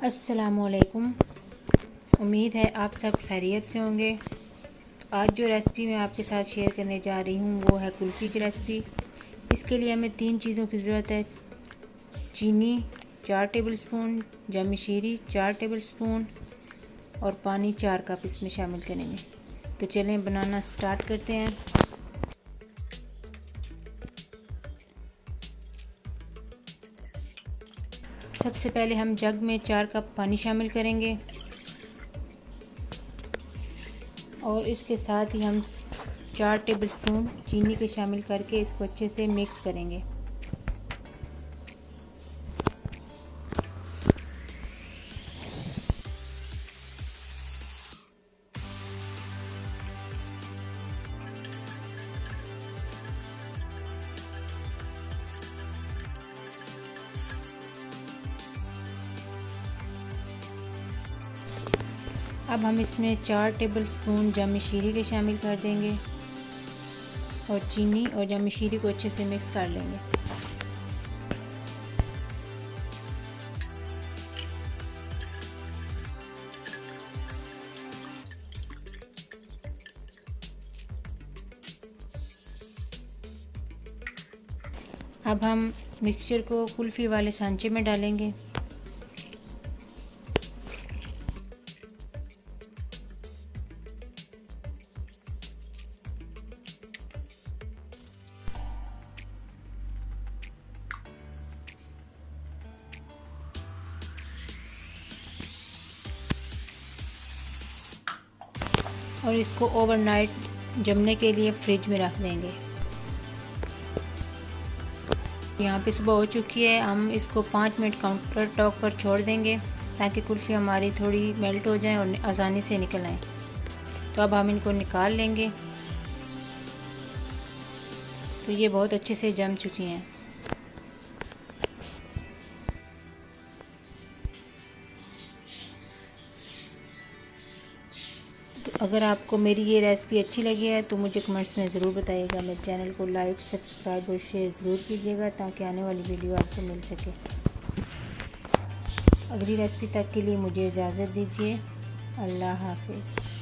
अस्सलामुअलैकुम। उम्मीद है आप सब खैरियत से होंगे। तो आज जो रेसिपी मैं आपके साथ शेयर करने जा रही हूँ वो है कुल्फ़ी की रेसिपी। इसके लिए हमें 3 चीज़ों की ज़रूरत है। चीनी 4 टेबलस्पून, जामिशीरी 4 टेबलस्पून और पानी 4 कप इसमें शामिल करेंगे। तो चलें बनाना स्टार्ट करते हैं। सबसे पहले हम जग में 4 कप पानी शामिल करेंगे और इसके साथ ही हम 4 टेबलस्पून चीनी के शामिल करके इसको अच्छे से मिक्स करेंगे। अब हम इसमें 4 टेबलस्पून जामिशीरी के शामिल कर देंगे और चीनी और जामिशीरी को अच्छे से मिक्स कर लेंगे। अब हम मिक्सचर को कुल्फ़ी वाले सांचे में डालेंगे। और इसको ओवरनाइट जमने के लिए फ्रिज में रख देंगे। यहाँ पे सुबह हो चुकी है, हम इसको 5 मिनट काउंटर टॉप पर छोड़ देंगे ताकि कुल्फ़ी हमारी थोड़ी मेल्ट हो जाए और आसानी से निकल आए। तो अब हम इनको निकाल लेंगे। तो ये बहुत अच्छे से जम चुकी हैं। तो अगर आपको मेरी ये रेसिपी अच्छी लगी है तो मुझे कमेंट्स में ज़रूर बताइएगा। मेरे चैनल को लाइक, सब्सक्राइब और शेयर ज़रूर कीजिएगा ताकि आने वाली वीडियो आपको मिल सके। अगली रेसिपी तक के लिए मुझे इजाज़त दीजिए। अल्लाह हाफ़िज़।